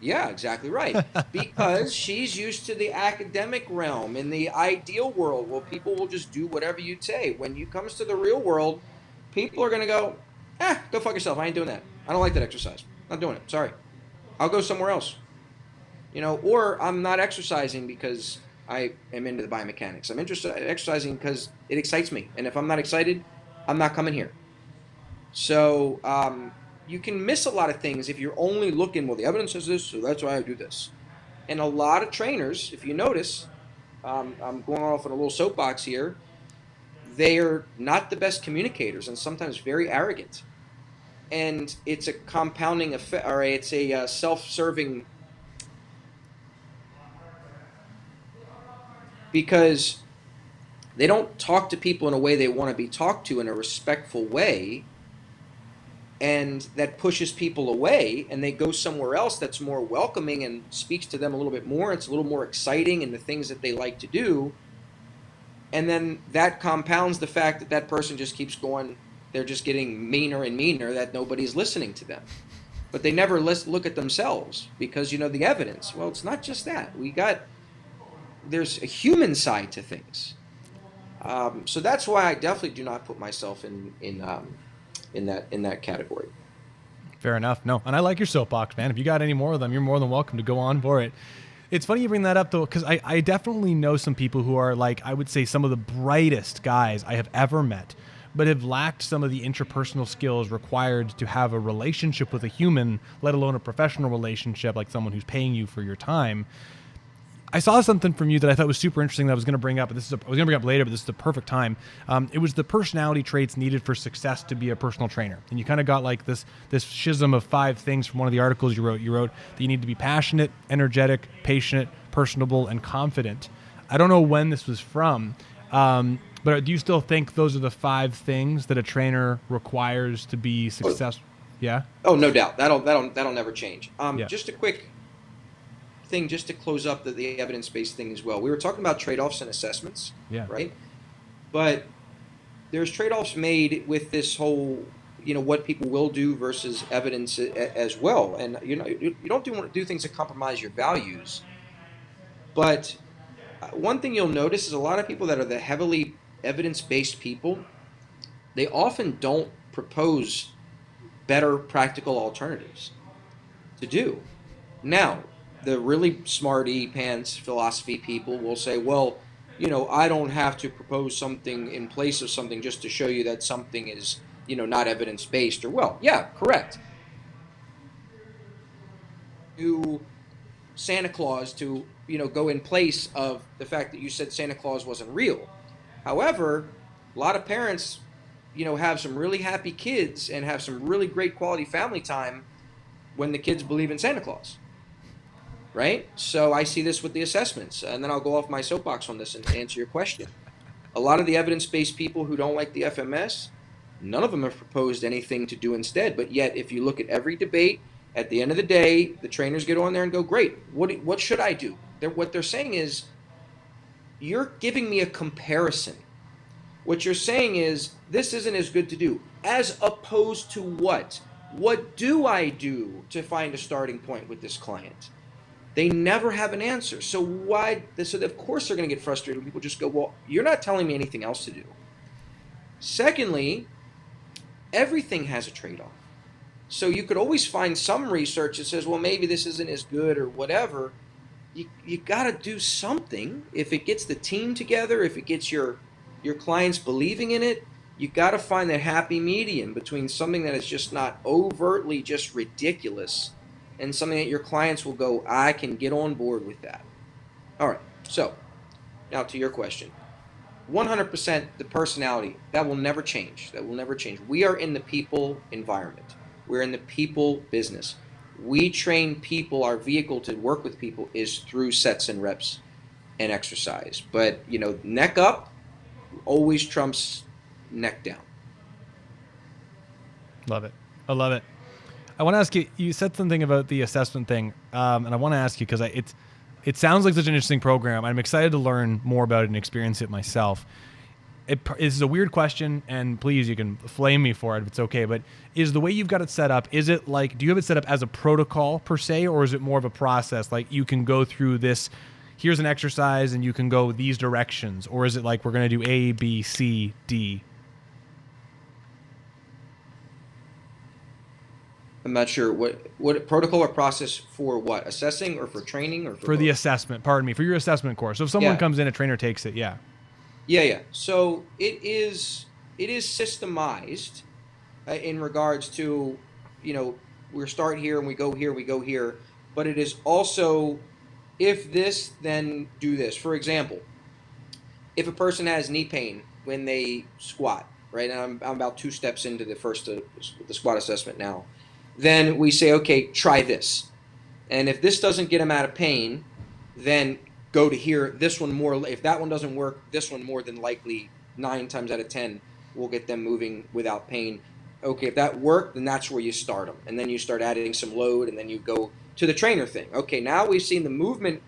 Yeah, exactly right. Because she's used to the academic realm. In the ideal world, well, people will just do whatever you say. When it comes to the real world, people are going to go, go fuck yourself. I ain't doing that. I don't like that exercise. Not doing it. Sorry. I'll go somewhere else. Or I'm not exercising because I am into the biomechanics. I'm exercising because it excites me. And if I'm not excited, I'm not coming here. So you can miss a lot of things if you're only looking, well, the evidence says this, so that's why I do this. And a lot of trainers, if you notice, I'm going off on a little soapbox here, they are not the best communicators and sometimes very arrogant. And it's a compounding effect, or it's a self-serving, because they don't talk to people in a way they want to be talked to, in a respectful way, and that pushes people away, and they go somewhere else that's more welcoming and speaks to them a little bit more. It's a little more exciting in the things that they like to do. And then that compounds the fact that that person just keeps going. They're just getting meaner and meaner, that nobody's listening to them. But they never look at themselves because, the evidence. Well, it's not just that. There's a human side to things. So that's why I definitely do not put myself in that category. Fair enough. No, and I like your soapbox, man. If you got any more of them, you're more than welcome to go on for it. It's funny you bring that up, though, because I definitely know some people who are, like, I would say some of the brightest guys I have ever met, but have lacked some of the interpersonal skills required to have a relationship with a human, let alone a professional relationship, like someone who's paying you for your time. I saw something from you that I thought was super interesting that I was going to bring up. I was going to bring up later, but this is the perfect time. It was the personality traits needed for success to be a personal trainer. And you kind of got like this schism of 5 things from one of the articles you wrote. You wrote that you need to be passionate, energetic, patient, personable, and confident. I don't know when this was from, but do you still think those are the 5 things that a trainer requires to be successful? Yeah? Oh, no doubt. That'll never change. Yeah. Just a quick thing, just to close up the evidence-based thing as well. We were talking about trade-offs and assessments, right? But there's trade-offs made with this whole, what people will do versus evidence as well. And you don't want to do things that compromise your values. But one thing you'll notice is a lot of people that are the heavily evidence-based people, they often don't propose better practical alternatives to do. Now, the really smarty pants philosophy people will say, well, I don't have to propose something in place of something just to show you that something is, not evidence based. Or, well, yeah, correct. To Santa Claus to, go in place of the fact that you said Santa Claus wasn't real. However, a lot of parents, have some really happy kids and have some really great quality family time when the kids believe in Santa Claus. Right? So I see this with the assessments, and then I'll go off my soapbox on this and answer your question. A lot of the evidence-based people who don't like the FMS, none of them have proposed anything to do instead. But yet, if you look at every debate, at the end of the day, the trainers get on there and go, great, what should I do? What they're saying is, you're giving me a comparison. What you're saying is, this isn't as good to do. As opposed to what? What do I do to find a starting point with this client? They never have an answer. So why? So of course they're going to get frustrated when people just go, well, you're not telling me anything else to do. Secondly, everything has a trade-off. So you could always find some research that says, well, maybe this isn't as good or whatever. You got to do something. If it gets the team together, if it gets your clients believing in it, you got to find that happy medium between something that is just not overtly just ridiculous and something that your clients will go, I can get on board with that. All right, so now to your question. 100% the personality, that will never change. That will never change. We are in the people environment. We're in the people business. We train people. Our vehicle to work with people is through sets and reps and exercise. But, neck up always trumps neck down. Love it. I love it. I want to ask you, you said something about the assessment thing, and I want to ask you because it sounds like such an interesting program. I'm excited to learn more about it and experience it myself. It is a weird question, and please, you can flame me for it if it's okay, but is the way you've got it set up, is it like, do you have it set up as a protocol per se, or is it more of a process? Like you can go through this, here's an exercise, and you can go these directions, or is it like we're going to do A, B, C, D? I'm not sure what protocol or process for what, assessing or for training or for the both? assessment. Pardon me, for your assessment course. So if someone Yeah, comes in, a trainer takes it. Yeah, yeah. So it is systemized in regards to, we start here and we go here, but it is also, if this, then do this. For example, if a person has knee pain when they squat, right? And I'm about 2 steps into the squat assessment now. Then we say, okay, try this. And if this doesn't get them out of pain, then go to here. This one more. If that one doesn't work, this one more than likely 9 times out of 10 will get them moving without pain. Okay, if that worked, then that's where you start them. And then you start adding some load, and then you go to the trainer thing. Okay, now we've seen the movement.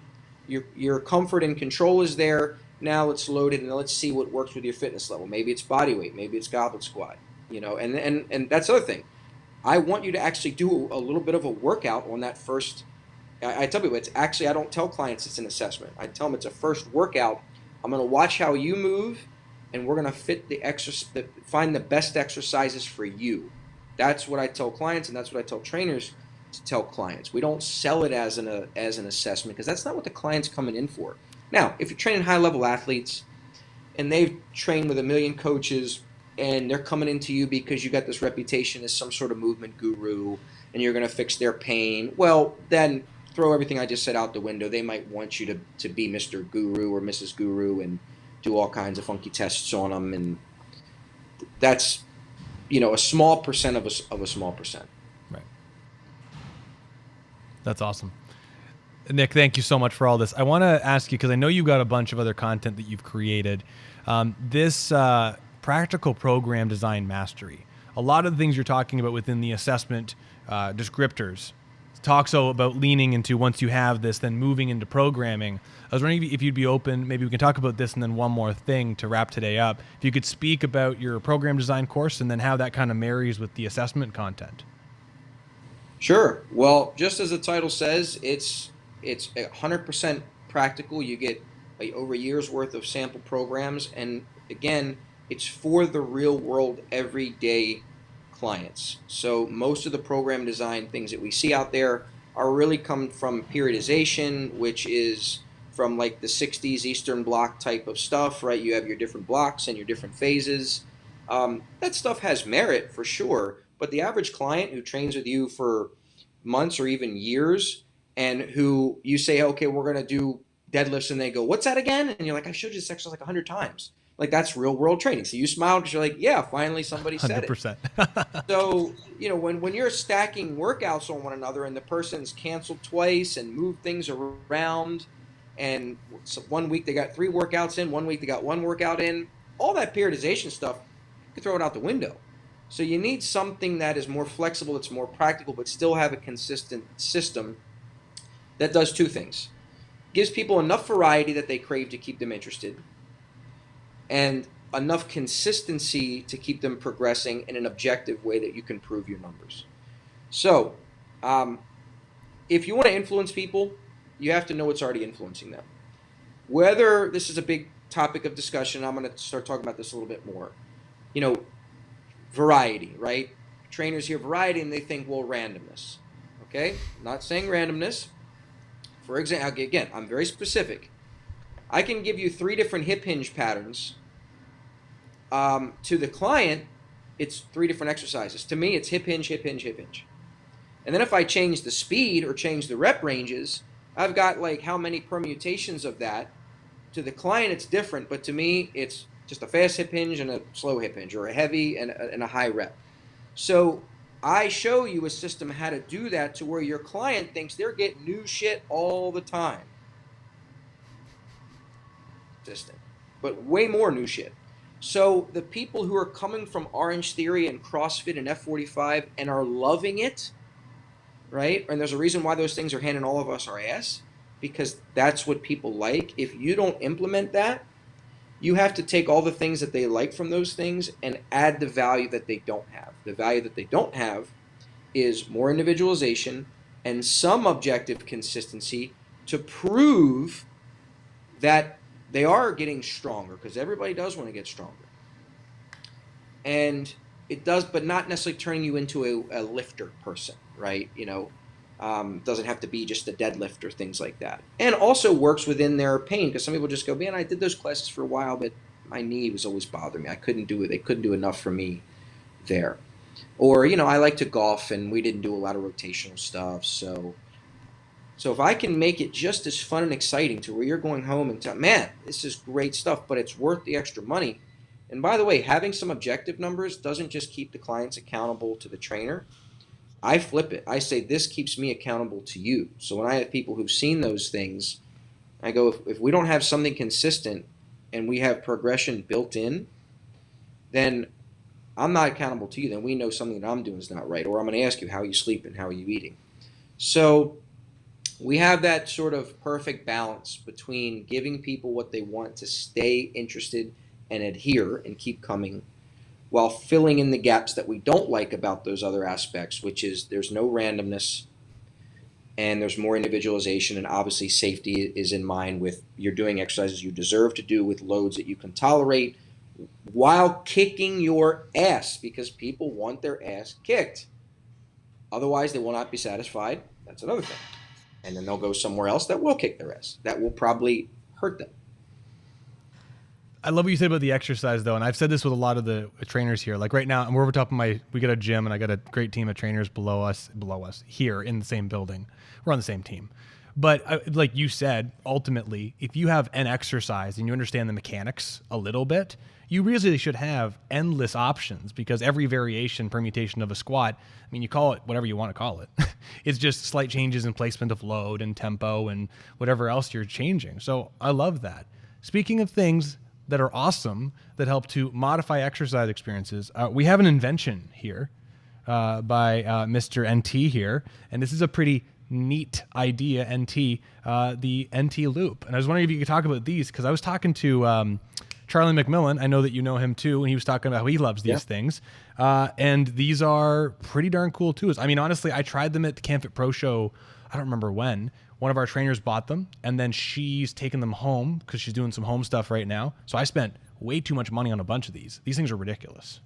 Your comfort and control is there. Now let's load it, and let's see what works with your fitness level. Maybe it's body weight. Maybe it's goblet squat. And that's the other thing. I want you to actually do a little bit of a workout on that first. I tell people, it's actually, I don't tell clients it's an assessment. I tell them it's a first workout. I'm going to watch how you move, and we're going to find the best exercises for you. That's what I tell clients, and that's what I tell trainers to tell clients. We don't sell it as an assessment, because that's not what the client's coming in for. Now, if you're training high-level athletes and they've trained with a million coaches, and they're coming into you because you got this reputation as some sort of movement guru, and you're going to fix their pain, well, then throw everything I just said out the window. They might want you to be Mr. Guru or Mrs. Guru and do all kinds of funky tests on them, and that's, a small percent of a small percent. right. That's awesome. Nick, thank you so much for all this. I want to ask you, because I know you've got a bunch of other content that you've created. This practical program design mastery, a lot of the things you're talking about within the assessment descriptors, talks about leaning into, once you have this, then moving into programming. I was wondering if you'd be open, maybe we can talk about this, and then one more thing to wrap today up. If you could speak about your program design course and then how that kind of marries with the assessment content. Sure. Well, just as the title says, it's 100% practical. You get over a year's worth of sample programs. And again, it's for the real world, everyday clients. So most of the program design things that we see out there are really come from periodization, which is from like the 60s Eastern Bloc type of stuff, right? You have your different blocks and your different phases. That stuff has merit for sure, but the average client who trains with you for months or even years, and who you say, okay, we're going to do deadlifts, and they go, what's that again? And you're like, I showed you this exercise like 100 times. Like, that's real world training. So you smile because you're like, yeah, finally somebody said it. 100%. So, when you're stacking workouts on one another and the person's canceled twice and moved things around, and so 1 week they got 3 workouts in, 1 week they got 1 workout in, all that periodization stuff, you can throw it out the window. So you need something that is more flexible, that's more practical, but still have a consistent system that does 2 things. Gives people enough variety that they crave to keep them interested, and enough consistency to keep them progressing in an objective way that you can prove your numbers. So, if you want to influence people, you have to know what's already influencing them. Whether this is a big topic of discussion, I'm going to start talking about this a little bit more. Variety, right? Trainers hear variety and they think, well, randomness. Okay? I'm not saying randomness. For example, again, I'm very specific. I can give you 3 different hip hinge patterns. To the client, it's 3 different exercises. To me, it's hip hinge, hip hinge, hip hinge. And then if I change the speed or change the rep ranges, I've got like how many permutations of that. To the client, it's different, but to me, it's just a fast hip hinge and a slow hip hinge, or a heavy and a high rep. So I show you a system how to do that to where your client thinks they're getting new shit all the time. System, but way more new shit. So the people who are coming from Orange Theory and CrossFit and F45 and are loving it, right? And there's a reason why those things are handing all of us our ass, because that's what people like. If you don't implement that, you have to take all the things that they like from those things and add the value that they don't have. The value that they don't have is more individualization and some objective consistency to prove that they are getting stronger, because everybody does want to get stronger. And it does, but not necessarily turning you into a lifter person, right? Doesn't have to be just a deadlift or things like that. And also works within their pain, because some people just go, man, I did those classes for a while, but my knee was always bothering me. I couldn't do it. They couldn't do enough for me there. Or, I like to golf and we didn't do a lot of rotational stuff. So if I can make it just as fun and exciting to where you're going home and tell, man, this is great stuff, but it's worth the extra money. And by the way, having some objective numbers doesn't just keep the clients accountable to the trainer. I flip it. I say, this keeps me accountable to you. So when I have people who've seen those things, I go, if we don't have something consistent and we have progression built in, then I'm not accountable to you. Then we know something that I'm doing is not right. Or I'm going to ask you, how are you sleeping? How are you eating? So we have that sort of perfect balance between giving people what they want to stay interested and adhere and keep coming, while filling in the gaps that we don't like about those other aspects, which is there's no randomness and there's more individualization, and obviously safety is in mind with you're doing exercises you deserve to do with loads that you can tolerate while kicking your ass, because people want their ass kicked. Otherwise, they will not be satisfied. That's another thing. And then they'll go somewhere else that will kick their ass. That will probably hurt them. I love what you said about the exercise, though, and I've said this with a lot of the trainers here. Like right now, we're over top of we got a gym, and I got a great team of trainers below us here in the same building. We're on the same team. But like you said, ultimately, if you have an exercise and you understand the mechanics a little bit, you really should have endless options, because every variation, permutation of a squat, I mean, you call it whatever you want to call it. It's just slight changes in placement of load and tempo and whatever else you're changing. So I love that. Speaking of things that are awesome that help to modify exercise experiences, we have an invention here by Mr. NT here, and this is a pretty neat idea, NT, the NT loop. And I was wondering if you could talk about these, because I was talking to Charlie McMillan. I know that you know him too, and he was talking about how he loves these things. And these are pretty darn cool tools. I mean, honestly, I tried them at the CanFit Pro Show I don't remember when. One of our trainers bought them, and then she's taken them home because she's doing some home stuff right now. So I spent way too much money on a bunch of these. These things are ridiculous.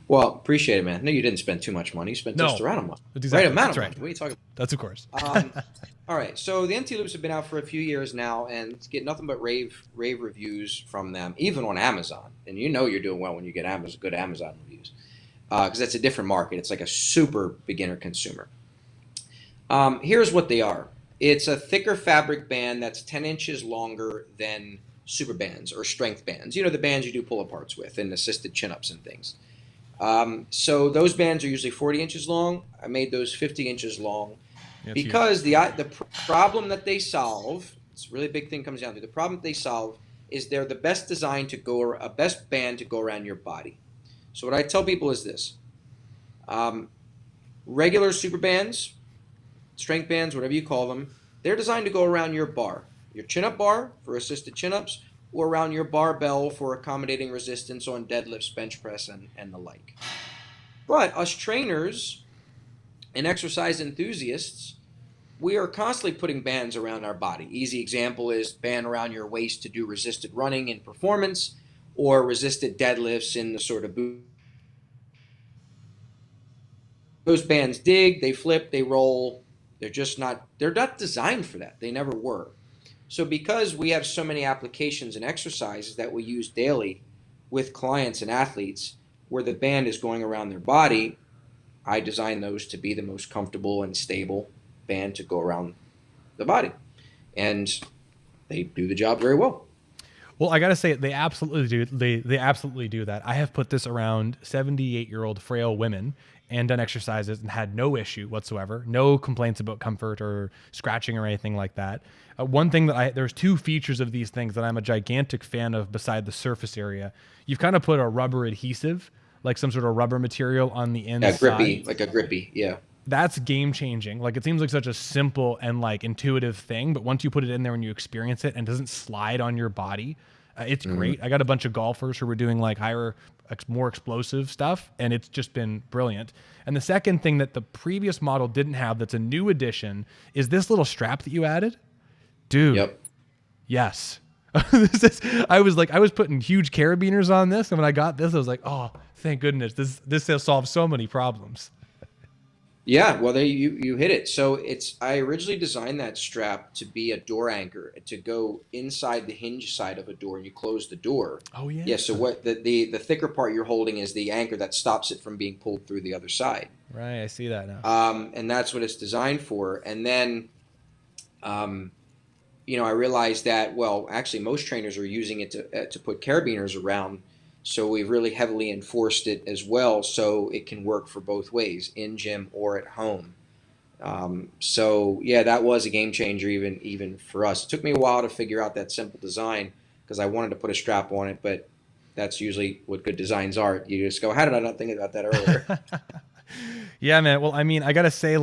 Well, appreciate it, man. No, you didn't spend too much money. You spent just the right amount. Right amount of money. What are you talking about? That's of course. All right. So the NT loops have been out for a few years now, and it's get nothing but rave reviews from them, even on Amazon. And you know you're doing well when you get good Amazon reviews, because that's a different market. It's like a super beginner consumer. Here's what they are. It's a thicker fabric band that's 10 inches longer than super bands or strength bands. You know, the bands you do pull-aparts with and assisted chin-ups and things. So those bands are usually 40 inches long. I made those 50 inches long because the problem that they solve, it's a really big thing comes down to, the problem that they solve is they're the best designed to go, a best band to go around your body. So what I tell people is this. Regular super bands, strength bands, whatever you call them, they're designed to go around your bar, your chin-up bar for assisted chin-ups, or around your barbell for accommodating resistance on deadlifts, bench press, and the like. But us trainers and exercise enthusiasts, we are constantly putting bands around our body. Easy example is band around your waist to do resisted running in performance, or resisted deadlifts in the sort of boot. Those bands dig, they flip, they roll. They're not designed for that. They never were. So because we have so many applications and exercises that we use daily with clients and athletes where the band is going around their body, I design those to be the most comfortable and stable band to go around the body. And they do the job very well. Well, I got to say, they absolutely do. They absolutely do that. I have put this around 78-year-old frail women and done exercises and had no issue whatsoever. No complaints about comfort or scratching or anything like that. One thing there's two features of these things that I'm a gigantic fan of beside the surface area. You've kind of put a rubber adhesive, like some sort of rubber material on the inside. Yeah, grippy, like a grippy, yeah. That's game changing. Like, it seems like such a simple and like intuitive thing, but once you put it in there and you experience it and it doesn't slide on your body, it's great. I got a bunch of golfers who were doing like more explosive stuff, and it's just been brilliant. And the second thing that the previous model didn't have, that's a new addition, is this little strap that you added. Dude. Yep. Yes. I was putting huge carabiners on this, and when I got this, I was like, oh, thank goodness. This has solved so many problems. Yeah, well, you hit it. So I originally designed that strap to be a door anchor, to go inside the hinge side of a door, and you close the door. Oh yeah. Yeah. So what the thicker part you're holding is the anchor that stops it from being pulled through the other side. Right. I see that now. And that's what it's designed for. And then, I realized that, well, actually most trainers are using it to put carabiners around. So we've really heavily enforced it as well, so it can work for both ways, in gym or at home. So yeah, that was a game changer even for us. It took me a while to figure out that simple design because I wanted to put a strap on it, but that's usually what good designs are. You just go, how did I not think about that earlier? Yeah, man. Well, I mean, I gotta say,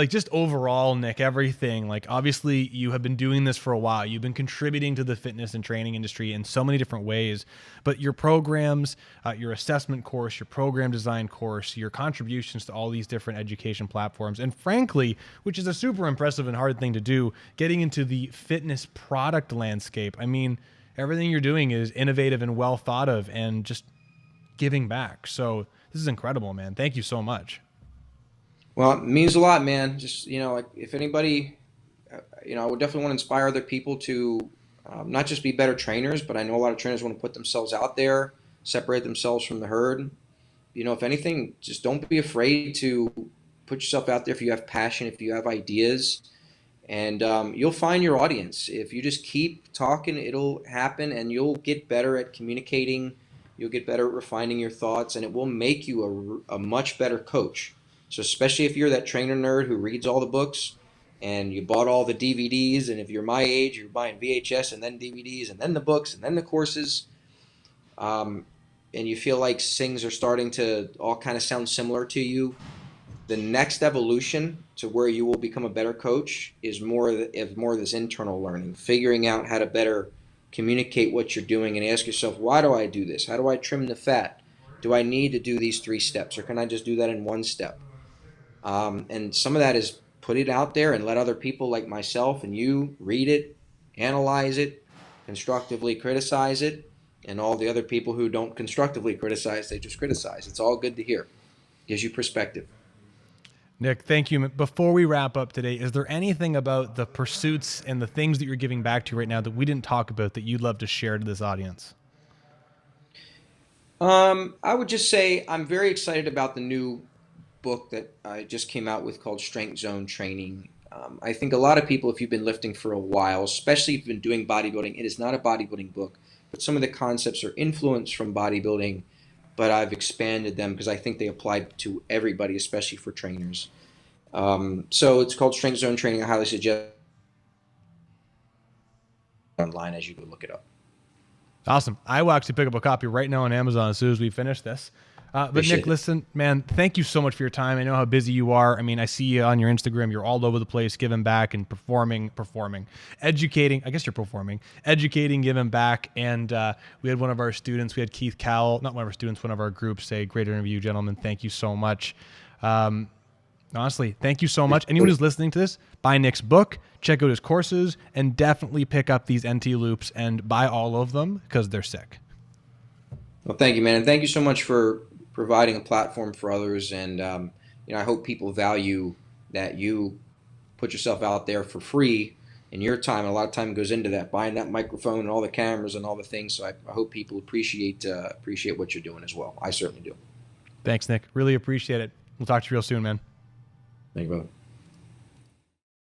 just overall, Nick, everything, like, obviously you have been doing this for a while. You've been contributing to the fitness and training industry in so many different ways, but your programs, your assessment course, your program design course, your contributions to all these different education platforms, and frankly, which is a super impressive and hard thing to do, getting into the fitness product landscape. I mean, everything you're doing is innovative and well thought of and just giving back. So this is incredible, man. Thank you so much. Well, it means a lot, man. Just, if anybody, I would definitely want to inspire other people to not just be better trainers, but I know a lot of trainers want to put themselves out there, separate themselves from the herd. If anything, just don't be afraid to put yourself out there if you have passion, if you have ideas, and you'll find your audience. If you just keep talking, it'll happen, and you'll get better at communicating. You'll get better at refining your thoughts, and it will make you a much better coach. So especially if you're that trainer nerd who reads all the books and you bought all the DVDs, and if you're my age, you're buying VHS and then DVDs and then the books and then the courses, and you feel like things are starting to all kind of sound similar to you, the next evolution to where you will become a better coach is more of this internal learning, figuring out how to better communicate what you're doing and ask yourself, why do I do this? How do I trim the fat? Do I need to do these 3 steps, or can I just do that in 1 step? And some of that is put it out there and let other people like myself and you read it, analyze it, constructively criticize it, and all the other people who don't constructively criticize, they just criticize. It's all good to hear. Gives you perspective. Nick, thank you. Before we wrap up today, is there anything about the pursuits and the things that you're giving back to right now that we didn't talk about that you'd love to share to this audience? I would just say I'm very excited about the new book that I just came out with called Strength Zone Training. I think a lot of people, if you've been lifting for a while, especially if you've been doing bodybuilding, it is not a bodybuilding book, but some of the concepts are influenced from bodybuilding, but I've expanded them because I think they apply to everybody, especially for trainers. So it's called Strength Zone Training. I highly suggest online as you go look it up. Awesome. I will actually pick up a copy right now on Amazon as soon as we finish this. But Nick, listen, man, thank you so much for your time. I know how busy you are. I mean, I see you on your Instagram. You're all over the place, giving back and performing, educating. I guess you're performing, educating, giving back. And we had one of our students, we had Keith Cowell, not one of our students, one of our groups say, great interview, gentlemen. Thank you so much. Honestly, thank you so much. Anyone who's listening to this, buy Nick's book, check out his courses, and definitely pick up these NT loops and buy all of them because they're sick. Well, thank you, man. And thank you so much for providing a platform for others. And, I hope people value that you put yourself out there for free in your time. And a lot of time goes into that, buying that microphone and all the cameras and all the things. So I hope people appreciate what you're doing as well. I certainly do. Thanks, Nick. Really appreciate it. We'll talk to you real soon, man. Thank you, brother.